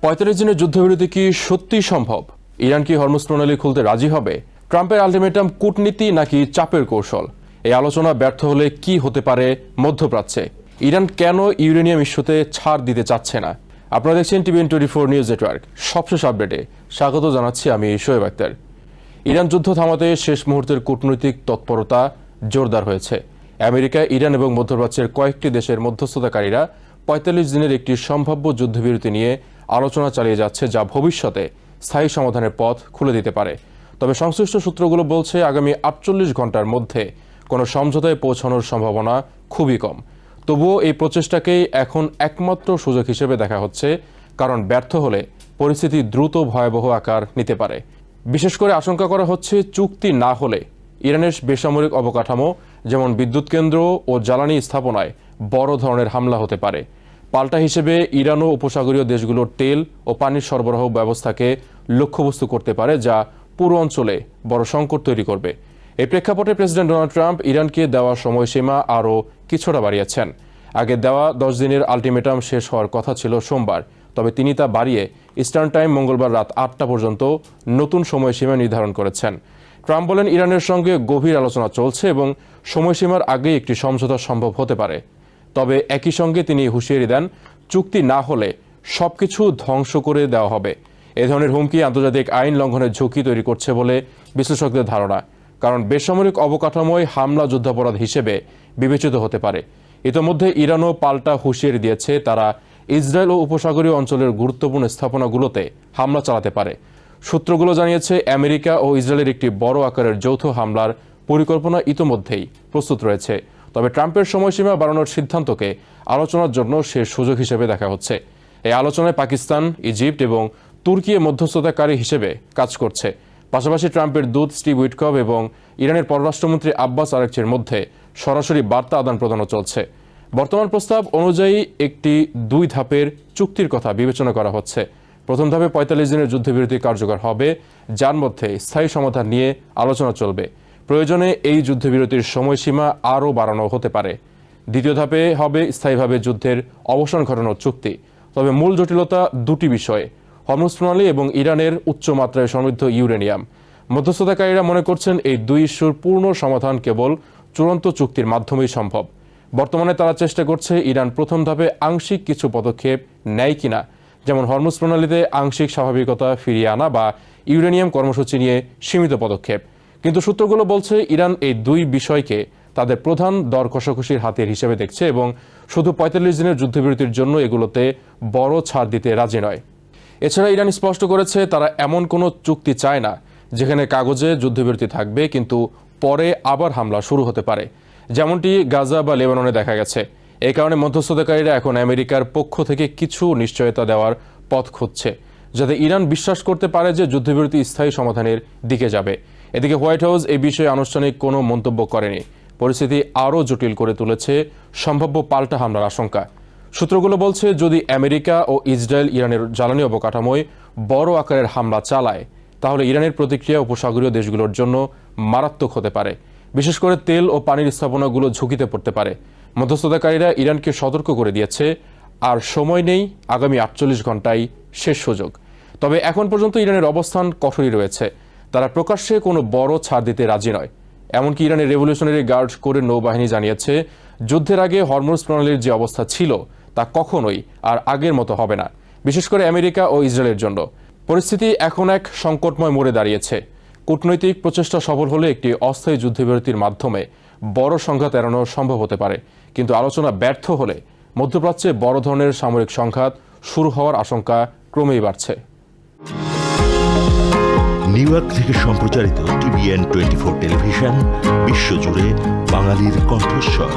৪৫ দিনের যুদ্ধবিরতি কি সত্যিই সম্ভব? ইরান কি হরমুজ প্রণালী খুলতে রাজি হবে? ট্রাম্পের আলটিমেটাম কূটনীতি নাকি চাপের কৌশল? এই আলোচনা ব্যর্থ হলে কি হতে পারে মধ্যপ্রাচ্যে? ইরান কেন ইউরেনিয়াম ইস্যুতে ছাড় দিতে চাচ্ছে না? আপনারা দেখছেন TVN24 নিউজ নেটওয়ার্ক। সবশেষ আপডেটে স্বাগত জানাচ্ছি আমি শোয়েব আক্তার। ইরান যুদ্ধ থামাতে শেষ মুহূর্তের কূটনৈতিক তৎপরতা জোরদার হয়েছে। আমেরিকা, ইরান এবং মধ্যপ্রাচ্যের কয়েকটি দেশের মধ্যস্থতাকারীরা ৪৫ দিনের একটি সম্ভাব্য যুদ্ধবিরতি নিয়ে আলোচনা চালিয়ে যাচ্ছে, যা ভবিষ্যতে স্থায়ী সমাধানের পথ খুলে দিতে পারে। তবে সংশ্লিষ্ট সূত্রগুলো বলছে আগামী ৪৮ ঘন্টার মধ্যে কোনো সমঝোতায় পৌঁছানোর সম্ভাবনা খুবই কম। তবুও এই প্রচেষ্টাকেই এখন একমাত্র সুযোগ হিসেবে দেখা হচ্ছে, কারণ ব্যর্থ হলে পরিস্থিতি দ্রুত ভয়াবহ আকার নিতে পারে। বিশেষ করে আশঙ্কা করা হচ্ছে চুক্তি না হলে ইরানের বেসামরিক অবকাঠামো যেমন বিদ্যুৎ কেন্দ্র ও জ্বালানি স্থাপনায় বড় ধরনের হামলা হতে পারে। পাল্টা হিসেবে ইরান ও উপসাগরীয় দেশগুলোর তেল ও পানির সরবরাহ ব্যবস্থাকে লক্ষ্যবস্তু করতে পারে, যা পুরো অঞ্চলে বড় সংকট তৈরি করবে। এই প্রেক্ষাপটে প্রেসিডেন্ট ডোনাল্ড ট্রাম্প ইরানকে দেওয়া সময়সীমা আরও কিছুটা বাড়িয়েছেন। আগে দেওয়া 10 দিনের আলটিমেটাম শেষ হওয়ার কথা ছিল সোমবার, তবে তিনি তা বাড়িয়ে ইস্টার্ন টাইম মঙ্গলবার রাত 8টা পর্যন্ত নতুন সময়সীমা নির্ধারণ করেছেন। ট্রাম্প বলেন ইরানের সঙ্গে গভীর আলোচনা চলছে এবং সময়সীমার আগেই একটি সমঝোতা সম্ভব হতে পারে। তবে একই সঙ্গে তিনি হুঁশিয়ারি দেন, চুক্তি না হলে সবকিছু ধ্বংস করে দেওয়া হবে। এ ধরনের হুমকি আন্তর্জাতিক আইন লঙ্ঘনের ঝুঁকি তৈরি করছে বলে বিশ্লেষকদের ধারণা, কারণ বেসামরিক অবকাঠামোয় হামলা যুদ্ধাপরাধ হিসেবে বিবেচিত হতে পারে। ইতোমধ্যে ইরানও পাল্টা হুঁশিয়ারি দিয়েছে, তারা ইসরায়েল ও উপসাগরীয় অঞ্চলের গুরুত্বপূর্ণ স্থাপনাগুলোতে হামলা চালাতে পারে। সূত্রগুলো জানিয়েছে আমেরিকা ও ইসরায়েলের একটি বড় আকারের যৌথ হামলার পরিকল্পনা ইতোমধ্যেই প্রস্তুত রয়েছে। তবে ট্রাম্পের সময়সীমা বাড়ানোর সিদ্ধান্তকে আলোচনার জন্য শেষ সুযোগ হিসেবে দেখা হচ্ছে। এই আলোচনায় পাকিস্তান, ইজিপ্ট এবং তুর্কি মধ্যস্থতাকারী হিসেবে কাজ করছে। পাশাপাশি ট্রাম্পের দূত স্টিভ উইটকফ এবং ইরানের পররাষ্ট্রমন্ত্রী আব্বাস আরাকচির মধ্যে সরাসরি বার্তা আদান প্রদানও চলছে। বর্তমান প্রস্তাব অনুযায়ী একটি 2 ধাপের চুক্তির কথা বিবেচনা করা হচ্ছে। প্রথম ধাপে ৪৫ দিনের যুদ্ধবিরতি কার্যকর হবে, যার মধ্যে স্থায়ী সমাধান নিয়ে আলোচনা চলবে। প্রয়োজনে এই যুদ্ধবিরতির সময়সীমা আরও বাড়ানো হতে পারে। দ্বিতীয় ধাপে হবে স্থায়ীভাবে যুদ্ধের অবসান ঘটানোর চুক্তি। তবে মূল জটিলতা দুটি বিষয়ে: হরমুজ প্রণালী এবং ইরানের উচ্চমাত্রায় সমৃদ্ধ ইউরেনিয়াম। মধ্যস্থতাকারীরা মনে করছেন এই 2 ইস্যুর পূর্ণ সমাধান কেবল চূড়ান্ত চুক্তির মাধ্যমেই সম্ভব। বর্তমানে তারা চেষ্টা করছে ইরান প্রথম ধাপে আংশিক কিছু পদক্ষেপ নেয় কিনা, যেমন হরমুজ প্রণালীতে আংশিক স্বাভাবিকতা ফিরিয়ে আনা বা ইউরেনিয়াম কর্মসূচি নিয়ে সীমিত পদক্ষেপ। কিন্তু সূত্রগুলো বলছে ইরান এই 2 বিষয়কে তাদের প্রধান দর কষাকষির হাতিয়ার হিসেবে দেখছে এবং শুধু ৪৫ দিনের যুদ্ধবিরতির জন্য এগুলোতে বড় ছাড় দিতে রাজি নয়। এছাড়া ইরান স্পষ্ট করেছে তারা এমন কোনো চুক্তি চায় না যেখানে কাগজে যুদ্ধবিরতি থাকবে কিন্তু পরে আবার হামলা শুরু হতে পারে, যেমনটি গাজা বা লেবাননে দেখা গেছে। এই কারণে মধ্যস্থতাকারীরা এখন আমেরিকার পক্ষ থেকে কিছু নিশ্চয়তা দেওয়ার পথ খুঁজছে, যাতে ইরান বিশ্বাস করতে পারে যে যুদ্ধবিরতি স্থায়ী সমাধানের দিকে যাবে। এদিকে হোয়াইট হাউস এই বিষয়ে আনুষ্ঠানিক কোনো মন্তব্য করেনি। পরিস্থিতি আরও জটিল করে তুলেছে সম্ভাব্য পাল্টা হামলার আশঙ্কা। সূত্রগুলো বলছে যদি আমেরিকা ও ইসরায়েল ইরানের জ্বালানি অবকাঠামোয় বড় আকারের হামলা চালায়, তাহলে ইরানের প্রতিক্রিয়া উপসাগরীয় দেশগুলোর জন্য মারাত্মক হতে পারে। বিশেষ করে তেল ও পানির স্থাপনাগুলো ঝুঁকিতে পড়তে পারে। মধ্যস্থতাকারীরা ইরানকে সতর্ক করে দিয়েছে, আর সময় নেই, আগামী 48 ঘন্টায় শেষ সুযোগ। তবে এখন পর্যন্ত ইরানের অবস্থান কঠোরই রয়েছে। তারা প্রকাশ্যে কোনো বড় ছাড় দিতে রাজি নয়। এমনকি ইরানের রেভলিউশনারি গার্ড কোরের নৌবাহিনী জানিয়েছে, যুদ্ধের আগে হরমুজ প্রণালীর যে অবস্থা ছিল তা কখনোই আর আগের মতো হবে না, বিশেষ করে আমেরিকা ও ইসরায়েলের জন্য। পরিস্থিতি এখন এক সংকটময় মোড়ে দাঁড়িয়েছে। কূটনৈতিক প্রচেষ্টা সফল হলে একটি অস্থায়ী যুদ্ধবিরতির মাধ্যমে বড় সংঘাত এড়ানো সম্ভব হতে পারে, কিন্তু আলোচনা ব্যর্থ হলে মধ্যপ্রাচ্যে বড় ধরনের সামরিক সংঘাত শুরু হওয়ার আশঙ্কা ক্রমেই বাড়ছে। নিউ ইয়র্ক থেকে সম্প্রচারিত TVN24 টেলিভিশন, বিশ্বজুড়ে বাঙালির কণ্ঠস্বর।